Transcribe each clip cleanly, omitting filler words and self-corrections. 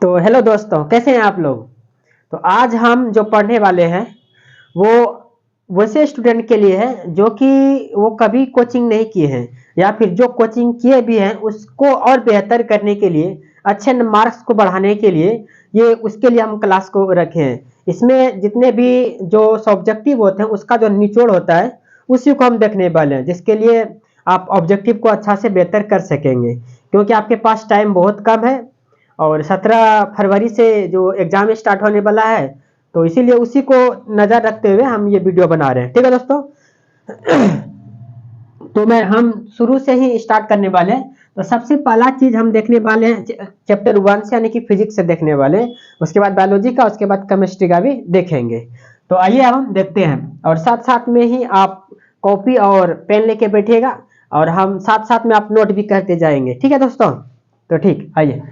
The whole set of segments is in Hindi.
तो हेलो दोस्तों, कैसे हैं आप लोग। तो आज हम जो पढ़ने वाले हैं वो वैसे स्टूडेंट के लिए है जो कि वो कभी कोचिंग नहीं किए हैं या फिर जो कोचिंग किए भी हैं उसको और बेहतर करने के लिए, अच्छे मार्क्स को बढ़ाने के लिए ये उसके लिए हम क्लास को रखे हैं। इसमें जितने भी जो सब्जेक्टिव होते हैं उसका जो निचोड़ होता है उसी को हम देखने वाले हैं, जिसके लिए आप ऑब्जेक्टिव को अच्छा से बेहतर कर सकेंगे, क्योंकि आपके पास टाइम बहुत कम है और 17 फरवरी से जो एग्जाम स्टार्ट होने वाला है, तो इसीलिए उसी को नज़र रखते हुए हम ये वीडियो बना रहे हैं। ठीक है दोस्तों। तो हम शुरू से ही स्टार्ट करने वाले हैं। तो सबसे पहला चीज हम देखने वाले हैं चैप्टर 1 से, यानी कि फिजिक्स से देखने वाले हैं। उसके बाद बायोलॉजी का, उसके बाद केमिस्ट्री का भी देखेंगे। तो आइए अब हम देखते हैं, और साथ साथ में ही आप कॉपी और पेन लेके बैठिएगा और हम साथ साथ में आप नोट भी करते जाएंगे। ठीक है दोस्तों। तो ठीक, आइए।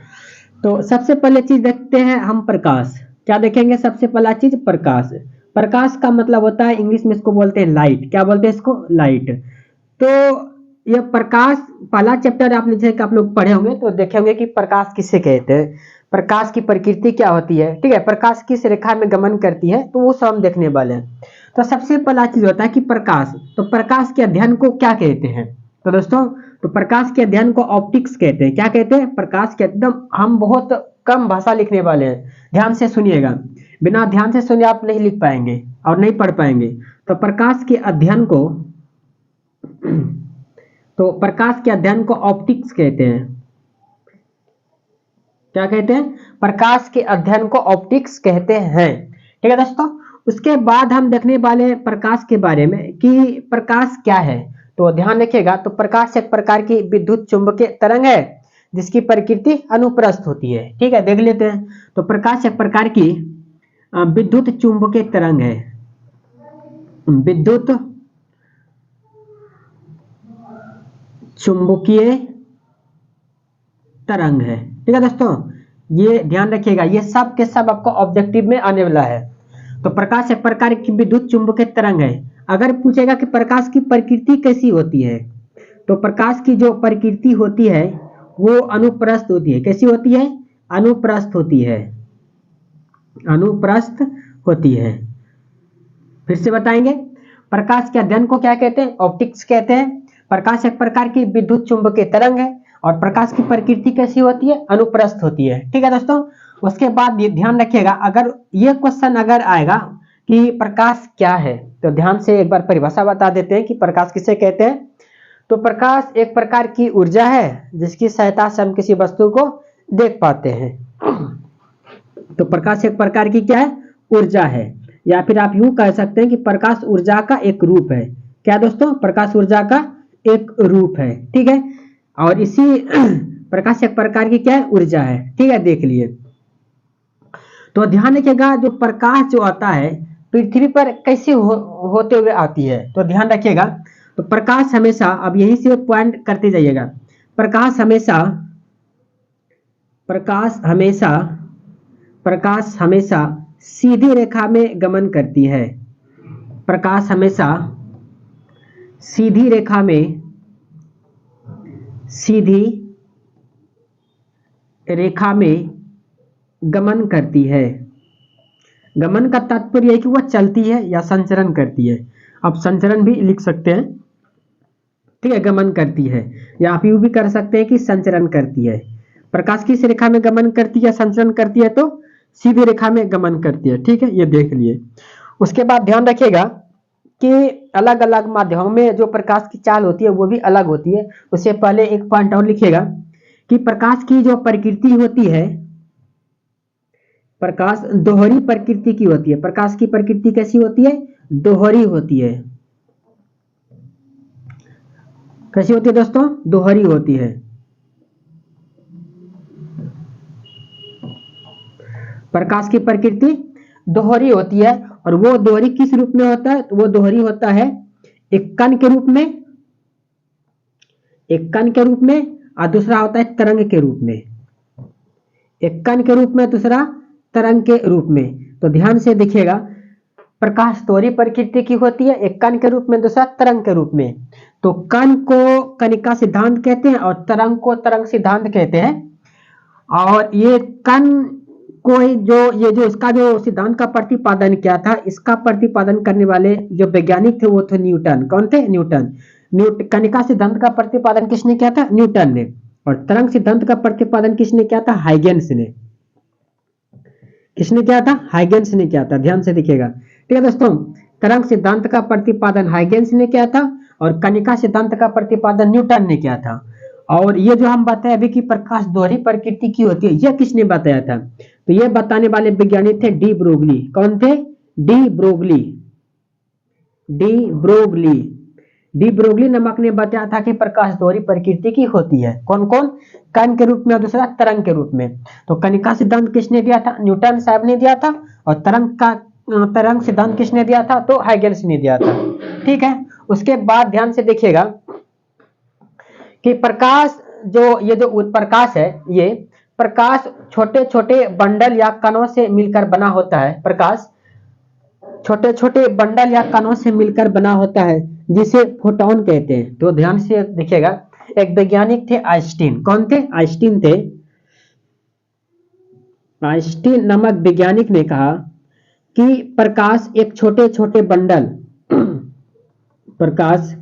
तो सबसे पहले चीज देखते हैं हम प्रकाश। क्या देखेंगे? सबसे पहला चीज प्रकाश। प्रकाश का मतलब होता है, इंग्लिश में इसको बोलते हैं लाइट। क्या बोलते हैं इसको? लाइट। तो यह प्रकाश पहला चैप्टर आपने जैसे आप लोग पढ़े होंगे तो देखे होंगे कि प्रकाश किसे कहते हैं, प्रकाश की प्रकृति क्या होती है। ठीक है, प्रकाश किस रेखा में गमन करती है, तो वो सब हम देखने वाले हैं। तो सबसे पहला चीज होता है कि प्रकाश, तो प्रकाश के अध्ययन को क्या कहते हैं? तो दोस्तों, तो प्रकाश के अध्ययन को ऑप्टिक्स कहते हैं। क्या कहते हैं? प्रकाश के, एकदम हम बहुत कम भाषा लिखने वाले हैं, ध्यान से सुनिएगा। बिना ध्यान से सुने आप नहीं लिख पाएंगे और नहीं पढ़ पाएंगे। तो प्रकाश के अध्ययन को तो प्रकाश के अध्ययन को ऑप्टिक्स कहते हैं। क्या कहते हैं? प्रकाश के अध्ययन को ऑप्टिक्स कहते हैं। ठीक है दोस्तों। उसके बाद हम देखने वाले हैं प्रकाश के बारे में कि प्रकाश क्या है। तो ध्यान रखिएगा, तो प्रकाश एक प्रकार की विद्युत चुंबकीय तरंग है जिसकी प्रकृति अनुप्रस्थ होती है। ठीक है, देख लेते हैं। तो प्रकाश एक प्रकार की विद्युत चुंबकीय तरंग है। विद्युत चुंबकीय तरंग है। ठीक है दोस्तों, ये ध्यान रखिएगा, ये सब के सब आपको ऑब्जेक्टिव में आने वाला है। तो प्रकाश एक प्रकार की विद्युत चुंबकीय तरंग है। अगर पूछेगा कि प्रकाश की प्रकृति कैसी होती है, तो प्रकाश की जो प्रकृति होती है वो अनुप्रस्थ होती है। कैसी होती है? अनुप्रस्थ होती है। अनुप्रस्थ होती है। फिर से बताएंगे, प्रकाश के अध्ययन को क्या कहते हैं? ऑप्टिक्स कहते हैं। प्रकाश एक प्रकार की विद्युत चुंबकीय तरंग है और प्रकाश की प्रकृति कैसी होती है? अनुप्रस्थ होती है। ठीक है दोस्तों। उसके बाद ध्यान रखिएगा, अगर ये क्वेश्चन अगर आएगा कि प्रकाश क्या है, तो ध्यान से एक बार परिभाषा बता देते हैं कि प्रकाश किसे कहते हैं। तो प्रकाश एक प्रकार की ऊर्जा है जिसकी सहायता से हम किसी वस्तु को देख पाते हैं। तो प्रकाश एक प्रकार की क्या है? ऊर्जा है, या फिर आप यूं कह सकते हैं कि प्रकाश ऊर्जा का एक रूप है। क्या दोस्तों? प्रकाश ऊर्जा का एक रूप है। ठीक है, और इसी प्रकाश एक प्रकार की क्या है? ऊर्जा है। ठीक है, देख लिए। तो ध्यान रखिएगा, जो प्रकाश जो आता है पृथ्वी पर कैसे होते हुए आती है, तो ध्यान रखिएगा। तो प्रकाश हमेशा, अब यहीं से पॉइंट करते जाइएगा, प्रकाश हमेशा प्रकाश हमेशा प्रकाश हमेशा सीधी रेखा में गमन करती है। प्रकाश हमेशा सीधी रेखा में गमन करती है। गमन का तात्पर्य है कि वह चलती है या संचरण करती है। आप संचरण भी लिख सकते हैं। ठीक है, गमन करती है, या आप यूं भी कर सकते हैं कि संचरण करती है। प्रकाश किस रेखा में गमन करती है, संचरण करती है? तो सीधी रेखा में गमन करती है। ठीक है, ये देख लिए। उसके बाद ध्यान रखिएगा कि अलग अलग माध्यमों में जो प्रकाश की चाल होती है वो भी अलग होती है। उससे पहले एक पॉइंट और लिखिएगा कि प्रकाश की जो प्रकृति होती है, प्रकाश दोहरी प्रकृति की होती है। प्रकाश की प्रकृति कैसी होती है? दोहरी होती है। कैसी होती है दोस्तों? दोहरी होती है। प्रकाश की प्रकृति दोहरी होती है, और वो दोहरी किस रूप में होता है? तो वो दोहरी होता है एक कण के रूप में, और दूसरा होता है तरंग के रूप में। एक कण के रूप में, दूसरा तरंग के रूप में। तो ध्यान से देखिएगा, प्रकाश दोहरी प्रकृति की होती है, एक कण के रूप में, दूसरा तरंग के रूप में। तो कण को कणिका सिद्धांत कहते हैं और तरंग को तरंग सिद्धांत कहते हैं। और ये कण कोई जो ये जो इसका जो सिद्धांत का प्रतिपादन किया था, इसका प्रतिपादन करने वाले जो वैज्ञानिक थे वो थे न्यूटन। कौन थे? न्यूटन। कणिका सिद्धांत का प्रतिपादन किसने किया था? न्यूटन ने। और तरंग सिद्धांत का प्रतिपादन किसने किया था? हाइगेंस ने। किसने किया था? हाइगेंस ने किया था। ध्यान से देखिएगा, ठीक है दोस्तों। तरंग सिद्धांत का प्रतिपादन हाइगेंस ने किया था और कणिका सिद्धांत का प्रतिपादन न्यूटन ने किया था। और ये जो हम बताए अभी कि प्रकाश दोहरी प्रकृति की होती है, यह किसने बताया था? तो ये बताने वाले वैज्ञानिक थे डी ब्रोगली। कौन थे? De Broglie. De Broglie. De Broglie नमक ने बताया था कि प्रकाश दोहरी प्रकृति की होती है। कौन कौन? कण के रूप में और दूसरा तरंग के रूप में। तो कणिका सिद्धांत किसने दिया था? न्यूटन साहब ने दिया था। और तरंग सिद्धांत किसने दिया था? तो हाइगेंस ने दिया था। ठीक है। उसके बाद ध्यान से देखिएगा कि प्रकाश ये जो प्रकाश है, ये प्रकाश छोटे छोटे बंडल या कणों से मिलकर बना होता है। प्रकाश छोटे छोटे बंडल या कणों से मिलकर बना होता है, जिसे फोटोन कहते हैं। तो ध्यान से देखिएगा, एक वैज्ञानिक थे आइंस्टीन। कौन थे? आइंस्टीन थे। आइंस्टीन नामक वैज्ञानिक ने कहा कि प्रकाश एक छोटे छोटे बंडल प्रकाश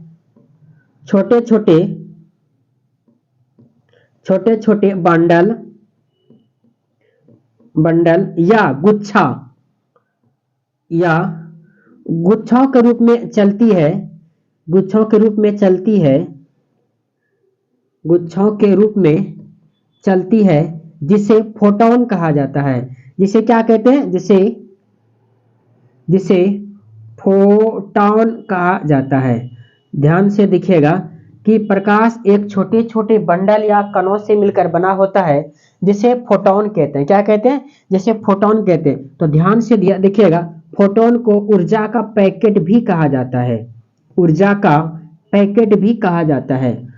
छोटे छोटे बंडल या गुच्छों के रूप में चलती है। गुच्छों के रूप में चलती है, जिसे फोटोन कहा जाता है। जिसे क्या कहते हैं? जिसे फोटोन कहा जाता है। ध्यान से देखिएगा कि प्रकाश एक छोटे छोटे बंडल या कणों से मिलकर बना होता है, जिसे फोटोन कहते हैं। क्या कहते हैं? जिसे फोटोन कहते हैं। तो ध्यान से देखिएगा, फोटोन को ऊर्जा का पैकेट भी कहा जाता है। ऊर्जा का पैकेट भी कहा जाता है।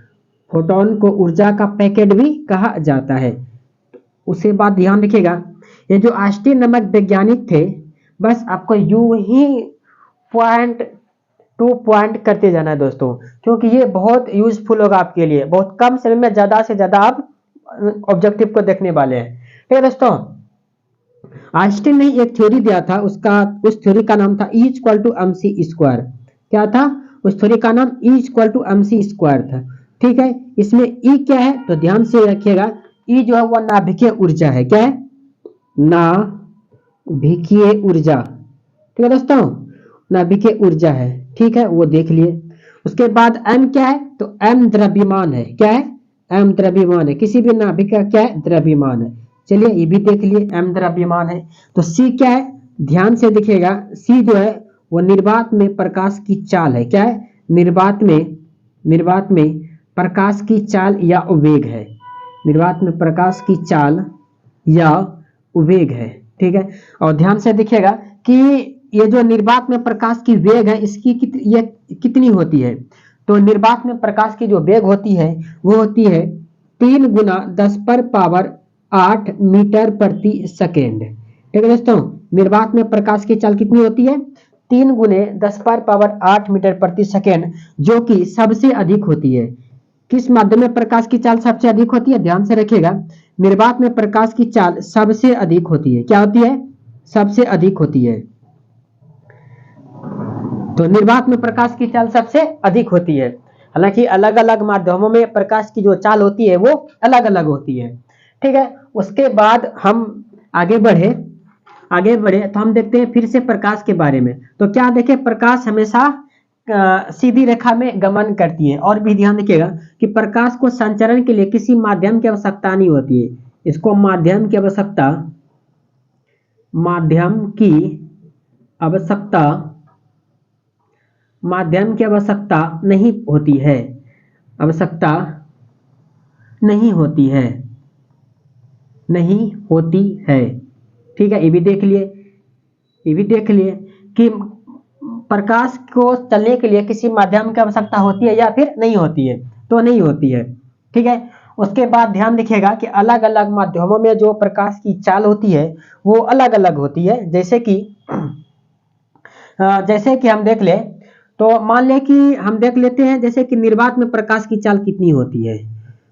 फोटोन को ऊर्जा का पैकेट भी कहा जाता है। उसके बाद ध्यान रखिएगा, ये जो आइंस्टीन नामक वैज्ञानिक थे, बस आपको यूं ही पॉइंट टू पॉइंट करते जाना है दोस्तों, क्योंकि ये बहुत यूजफुल होगा आपके लिए। बहुत कम समय में ज्यादा से ज्यादा आप ऑब्जेक्टिव को देखने वाले हैं। ठीक है दोस्तों। आइंस्टीन ने एक थ्योरी दिया था, उस थ्योरी का नाम था E = mc²। क्या था? उस थ्योरी का नाम E = mc² था। ठीक है। इसमें E क्या है? तो ध्यान से रखिएगा, E जो है वह नाभिकीय ऊर्जा है। क्या है? नाभिकीय ऊर्जा। ठीक है दोस्तों, नाभिकीय ऊर्जा है। ठीक है, वो देख लिए। उसके बाद M क्या है? तो M द्रव्यमान है। क्या है? M द्रव्यमान है। किसी भी नाभिक का क्या है? द्रव्यमान है। चलिए ये भी देख लिए, M द्रव्यमान है। तो C क्या है? ध्यान से देखिएगा, C जो है वो निर्वात में प्रकाश की चाल है। क्या है? निर्वात में प्रकाश की चाल या वेग है। निर्वात में प्रकाश की चाल या वेग है। ठीक है। और ध्यान से देखिएगा कि ये जो निर्वात में प्रकाश की वेग है, इसकी कितनी होती है? तो निर्वात में प्रकाश की जो वेग होती है वो होती है 3 × 10⁸ मीटर प्रति सेकेंड। ठीक है दोस्तों, निर्वात में प्रकाश की चाल कितनी होती है? 3 × 10⁸ मीटर प्रति सेकेंड, जो कि सबसे अधिक होती है। किस माध्यम में प्रकाश की चाल सबसे अधिक होती है? ध्यान से रखिएगा, निर्वात में प्रकाश की चाल सबसे अधिक होती है। क्या होती है? सबसे अधिक होती है। तो निर्वात में प्रकाश की चाल सबसे अधिक होती है। हालांकि अलग अलग माध्यमों में प्रकाश की जो चाल होती है वो अलग अलग होती है। ठीक है। उसके बाद हम आगे बढ़े तो हम देखते हैं फिर से प्रकाश के बारे में। तो क्या देखें, प्रकाश हमेशा सीधी रेखा में गमन करती है। और भी ध्यान रखिएगा कि प्रकाश को संचरण के लिए किसी माध्यम की आवश्यकता नहीं होती है। इसको माध्यम की आवश्यकता नहीं होती है। ठीक है। ये भी देख लिए कि प्रकाश को चलने के लिए किसी माध्यम की आवश्यकता होती है या फिर नहीं होती है? तो नहीं होती है। ठीक है। उसके बाद ध्यान रखिएगा कि अलग अलग माध्यमों में जो प्रकाश की चाल होती है वो अलग अलग होती है। जैसे कि हम देख ले, तो मान ले कि हम देख लेते हैं जैसे कि निर्वात में प्रकाश की चाल कितनी होती है।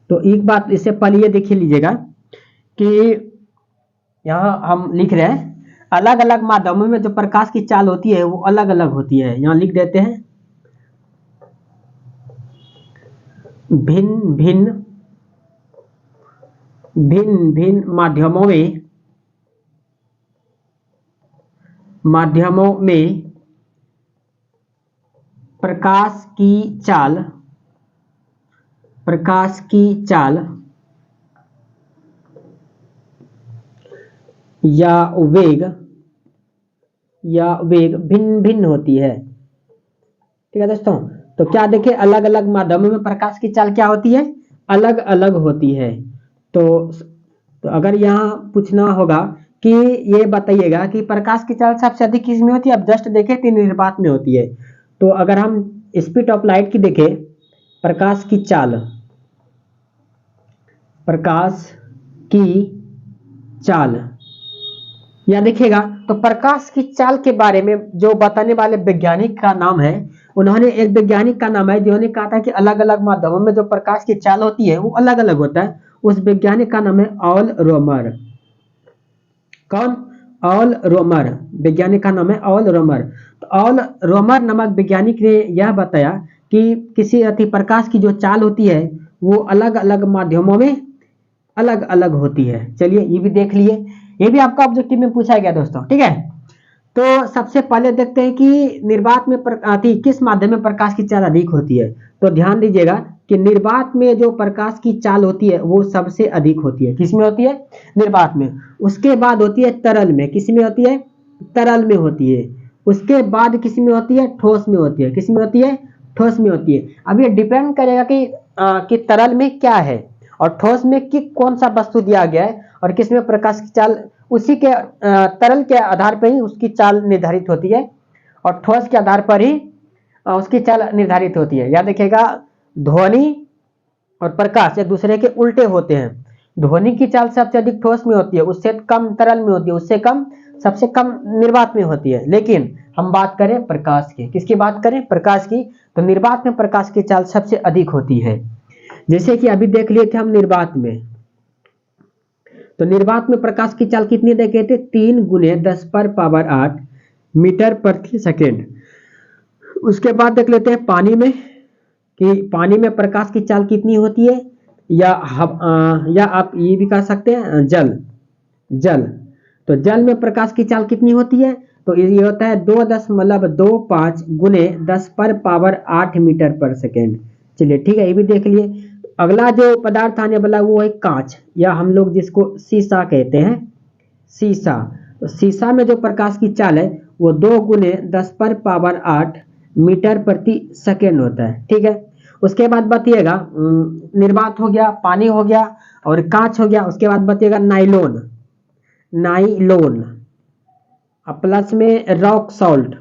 तो एक बात इससे पहले ये देख लीजिएगा कि यहाँ हम लिख रहे हैं अलग अलग माध्यमों में जो प्रकाश की चाल होती है वो अलग अलग होती है। यहाँ लिख देते हैं भिन्न भिन्न भिन्न भिन्न माध्यमों में प्रकाश की चाल या वेग भिन्न भिन्न होती है। ठीक है दोस्तों, तो क्या देखें अलग अलग माध्यमों में प्रकाश की चाल क्या होती है, अलग अलग होती है। तो अगर यहाँ पूछना होगा कि ये बताइएगा कि प्रकाश की चाल सबसे अधिक किस में होती है, अब जस्ट देखें तो निर्वात में होती है। तो अगर हम स्पीड ऑफ लाइट की देखें, प्रकाश की चाल या देखिएगा तो प्रकाश की चाल के बारे में जो बताने वाले वैज्ञानिक का नाम है, उन्होंने एक वैज्ञानिक का नाम है जिन्होंने कहा था कि अलग अलग माध्यमों में जो प्रकाश की चाल होती है वो अलग अलग होता है। उस वैज्ञानिक का नाम है ऑल रोमर। कौन? ऑल रोमर। वैज्ञानिक का नाम है ऑल रोमर। तो ऑल रोमर नामक वैज्ञानिक ने यह बताया कि किसी अति प्रकाश की जो चाल होती है वो अलग अलग माध्यमों में अलग अलग होती है। चलिए ये भी देख लिए, ये भी आपका ऑब्जेक्टिव में पूछा गया दोस्तों। ठीक है, तो सबसे पहले देखते हैं कि निर्वात में किस माध्यम में प्रकाश की चाल अधिक होती है। तो ध्यान दीजिएगा कि निर्वात में जो प्रकाश की चाल होती है वो सबसे अधिक होती है। किस में होती है? निर्वात में। उसके बाद होती है तरल में। किस में होती है? तरल में होती है। उसके बाद किस में होती है? ठोस में होती है। किस में होती है? ठोस में होती है। अब ये डिपेंड करेगा कि तरल में क्या है और ठोस में कि कौन सा वस्तु दिया गया है और किसमें प्रकाश की चाल, उसी के तरल के आधार पर ही उसकी चाल निर्धारित होती है और ठोस के आधार पर ही उसकी चाल निर्धारित होती है। याद रखिएगा ध्वनि और प्रकाश एक दूसरे के उल्टे होते हैं। ध्वनि की चाल सबसे अधिक ठोस में होती है, उससे कम तरल में होती है, उससे कम सबसे कम निर्वात में होती है। लेकिन हम बात करें प्रकाश की, किसकी बात करें? प्रकाश की। तो निर्वात में प्रकाश की चाल सबसे अधिक होती है। जैसे कि अभी देख लिए थे हम निर्वात में, तो निर्वात में प्रकाश की चाल कितनी देखे थे? 3 × 10⁸ मीटर प्रति सेकेंड। उसके बाद देख लेते हैं पानी में कि पानी में प्रकाश की चाल कितनी होती है, या आप ये भी कह सकते हैं जल। तो जल में प्रकाश की चाल कितनी होती है? तो ये होता है 2.25 × 10⁸ मीटर पर सेकेंड। चलिए ठीक है, ये भी देख लिए। अगला जो पदार्थ आने वाला वो है कांच, या हम लोग जिसको शीशा कहते हैं, शीशा। तो शीशा में जो प्रकाश की चाल है वो 2 × 10⁸ मीटर प्रति सेकेंड होता है। ठीक है, उसके बाद बताइएगा निर्वात हो गया, पानी हो गया और कांच हो गया। उसके बाद बताइएगा नाइलोन प्लस में रॉक सॉल्ट।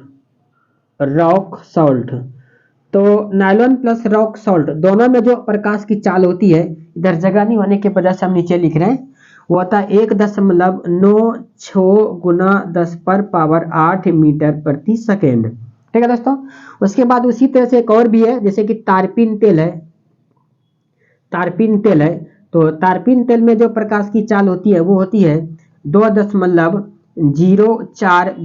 तो नायलॉन प्लस रॉक सॉल्ट दोनों में जो प्रकाश की चाल होती है, इधर जगह नहीं होने की वजह से हम नीचे लिख रहे हैं, वो होता है 1.96 × 10⁸ मीटर प्रति सेकेंड। ठीक है दोस्तों, उसके बाद उसी तरह से एक और भी है, जैसे कि तारपीन तेल है। तो तारपीन तेल में जो प्रकाश की चाल होती है वो होती है 2.04 ×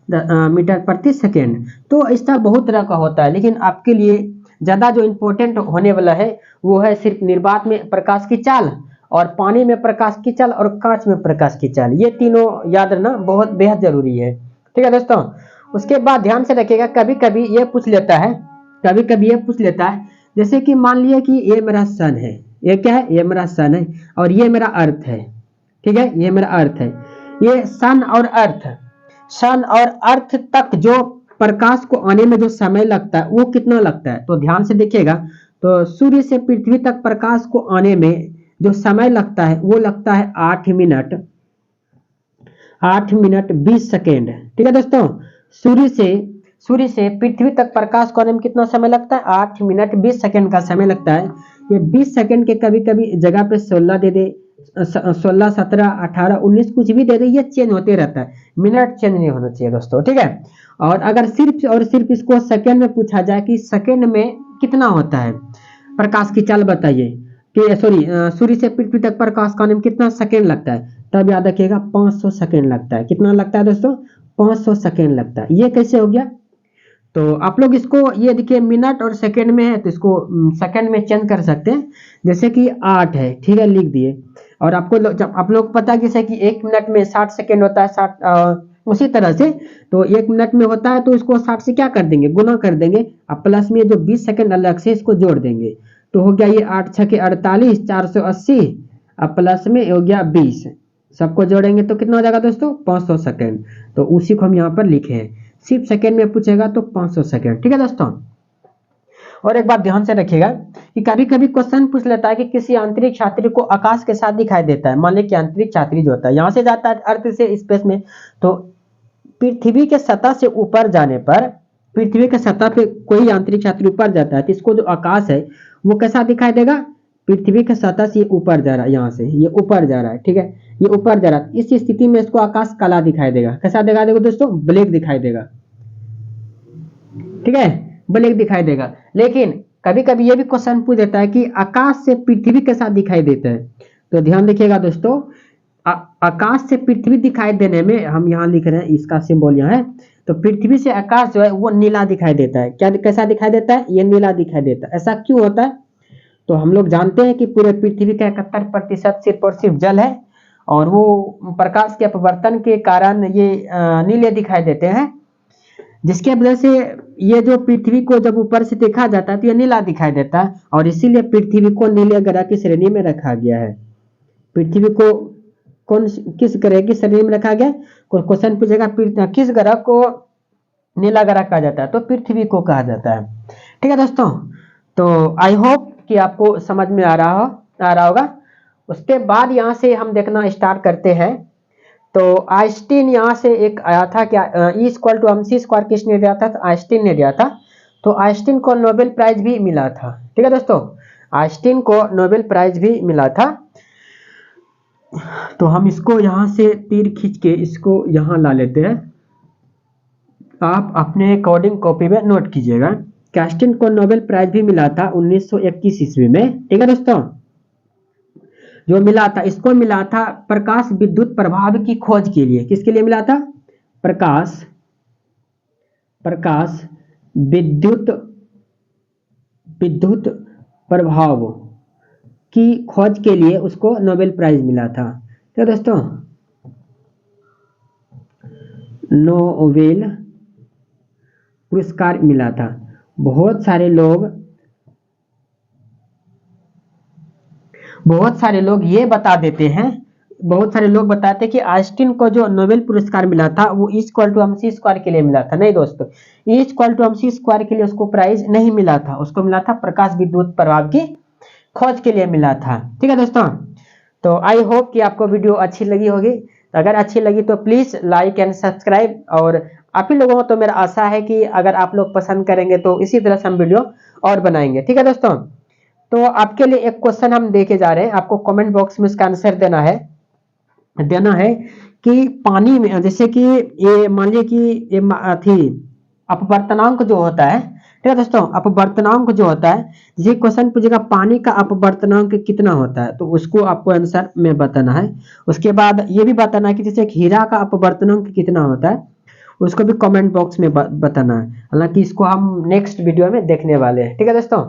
10⁸ मीटर प्रति सेकेंड। तो इसका बहुत तरह का होता है, लेकिन आपके लिए ज़्यादा जो इम्पोर्टेंट होने वाला है वो है सिर्फ निर्वात में प्रकाश की चाल और पानी में प्रकाश की चाल और कांच में प्रकाश की चाल। ये तीनों याद रखना बहुत बेहद जरूरी है। ठीक है दोस्तों, उसके बाद ध्यान से रखिएगा, कभी कभी ये पूछ लेता है, जैसे कि मान लिया कि ये मेरा सन है, ये क्या है? ये मेरा सन है और ये मेरा अर्थ है। ठीक है, ये मेरा अर्थ है। ये सन और अर्थ तक जो प्रकाश को आने में जो समय लगता है वो कितना लगता है? तो ध्यान से देखिएगा, तो सूर्य से पृथ्वी तक प्रकाश को आने में जो समय लगता है वो लगता है 8 मिनट 20 सेकेंड। ठीक है दोस्तों, सूर्य से पृथ्वी तक प्रकाश को आने में कितना समय लगता है? 8 मिनट 20 सेकेंड का समय लगता है। ये 20 सेकेंड के कभी कभी जगह पे 16 दे दे, 16, 17, 18, 19 कुछ भी दे दे, ये चेंज होते रहता है, मिनट चेंज नहीं होना चाहिए दोस्तों। ठीक है, और अगर सिर्फ इसको सेकेंड में पूछा जाए कि सेकेंड में कितना होता है प्रकाश की चाल बताइए, कि सॉरी सूर्य से पृथ्वी तक प्रकाश का आने में कितना सेकेंड लगता है, तब याद रखिएगा 500 सेकेंड लगता है। कितना लगता है दोस्तों? 500 सेकेंड लगता है। ये कैसे हो गया? तो आप लोग इसको ये देखिए मिनट और सेकेंड में है तो इसको सेकेंड में चेंज कर सकते हैं। जैसे कि 8 है, ठीक है, लिख दिए। और आपको जब आप लोग पता है जैसे कि 1 मिनट में 60 सेकेंड होता है, 60 उसी तरह से तो 1 मिनट में होता है तो इसको 60 से क्या कर देंगे, गुना कर देंगे। अब प्लस में जो 20 सेकेंड अलग से इसको जोड़ देंगे तो हो गया ये 8 6 के 48 480, अब प्लस में हो गया 20, सबको जोड़ेंगे तो कितना हो जाएगा दोस्तों? 500 सेकेंड। तो उसी को हम यहाँ पर लिखे हैं। सिर्फ सेकेंड में पूछेगा तो 500 सेकेंड, ठीक है दोस्तों। और एक बात ध्यान से रखिएगा कि कभी कभी क्वेश्चन पूछ लेता है कि किसी आंतरिक छात्री को आकाश के साथ दिखाई देता है। मान लीजिए कि आंतरिक छात्री जो होता है यहाँ से जाता है अर्थ से स्पेस में, तो पृथ्वी के सतह से ऊपर जाने पर, पृथ्वी के सतह पे कोई आंतरिक छात्री ऊपर जाता है तो इसको जो आकाश है वो कैसा दिखाई देगा? पृथ्वी के सतह से ऊपर जा रहा है, यहाँ से ये ऊपर जा रहा है, ठीक है, ये ऊपर जा रहा है। इस स्थिति में इसको आकाश काला दिखाई देगा। कैसा दिखाई देगा दोस्तों? ब्लैक दिखाई देगा, ठीक है, ब्लैक दिखाई देगा। लेकिन कभी कभी ये भी क्वेश्चन पूछ देता है कि आकाश से पृथ्वी कैसा दिखाई देता है। तो ध्यान रखिएगा दोस्तों, आकाश से पृथ्वी दिखाई देने में हम यहाँ लिख रहे हैं, इसका सिंबल यहाँ है। तो पृथ्वी से आकाश जो है वो नीला दिखाई देता है। क्या कैसा दिखाई देता है? ये नीला दिखाई देता है। ऐसा क्यों होता है? तो हम लोग जानते हैं कि पूरे पृथ्वी का 71% सिर्फ और सिर्फ जल है और वो प्रकाश के अपवर्तन के कारण ये नीले दिखाई देते हैं, जिसके वजह से ये जो पृथ्वी को जब ऊपर से देखा जाता है तो ये नीला दिखाई देता है और इसीलिए पृथ्वी को नीले ग्रह की श्रेणी में रखा गया है। पृथ्वी को कौन किस ग्रह की श्रेणी में रखा गया? क्वेश्चन पूछेगा किस ग्रह को नीला ग्रह कहा जाता है, तो पृथ्वी को कहा जाता है, ठीक है दोस्तों। तो आई होप कि आपको समझ में आ रहा होगा। उसके बाद यहाँ से हम देखना स्टार्ट करते हैं। तो आइंस्टीन यहाँ से एक आया था, क्या E=mc² किसने दिया था? तो आइंस्टीन ने दिया था। तो आइंस्टीन को नोबेल प्राइज भी मिला था, ठीक है दोस्तों, आइंस्टीन को नोबेल प्राइज भी मिला था। तो हम इसको यहाँ से तीर खींच के इसको यहाँ ला लेते हैं। आप अपने अकॉर्डिंग कॉपी में नोट कीजिएगा। आइंस्टीन को नोबेल प्राइज भी मिला था 1921 ईस्वी में, ठीक है दोस्तों। जो मिला था, इसको मिला था प्रकाश विद्युत प्रभाव की खोज के लिए। किसके लिए मिला था? प्रकाश विद्युत प्रभाव की खोज के लिए उसको नोबेल प्राइज मिला था, ठीक है दोस्तों। नोबेल पुरस्कार मिला था। बहुत सारे लोग ये बता देते हैं, बहुत सारे लोग बताते हैं कि आइंस्टीन को जो नोबेल पुरस्कार मिला था वो E=mc² के लिए मिला था। नहीं दोस्तों, E=mc² के लिए उसको प्राइज नहीं मिला था, उसको मिला था प्रकाश विद्युत प्रभाव की खोज के लिए मिला था, ठीक है दोस्तों। तो आई होप कि आपको वीडियो अच्छी लगी होगी। अगर अच्छी लगी तो प्लीज लाइक एंड सब्सक्राइब। और आप ही लोगों को तो मेरा आशा है कि अगर आप लोग पसंद करेंगे तो इसी तरह से हम वीडियो और बनाएंगे, ठीक है दोस्तों। तो आपके लिए एक क्वेश्चन हम देके जा रहे हैं, आपको कमेंट बॉक्स में इसका आंसर देना है कि पानी में, जैसे कि ये मान लीजिए कि ये थी अपवर्तनांक जो होता है, ठीक है दोस्तों, अपवर्तनांक जो होता है, ये क्वेश्चन पूछेगा पानी का अपवर्तनांक कितना होता है, तो उसको आपको आंसर में बताना है। उसके बाद ये भी बताना है कि जैसे हीरा का अपवर्तनांक कितना होता है, उसको भी कमेंट बॉक्स में बताना है। हालांकि इसको हम नेक्स्ट वीडियो में देखने वाले हैं, ठीक है दोस्तों।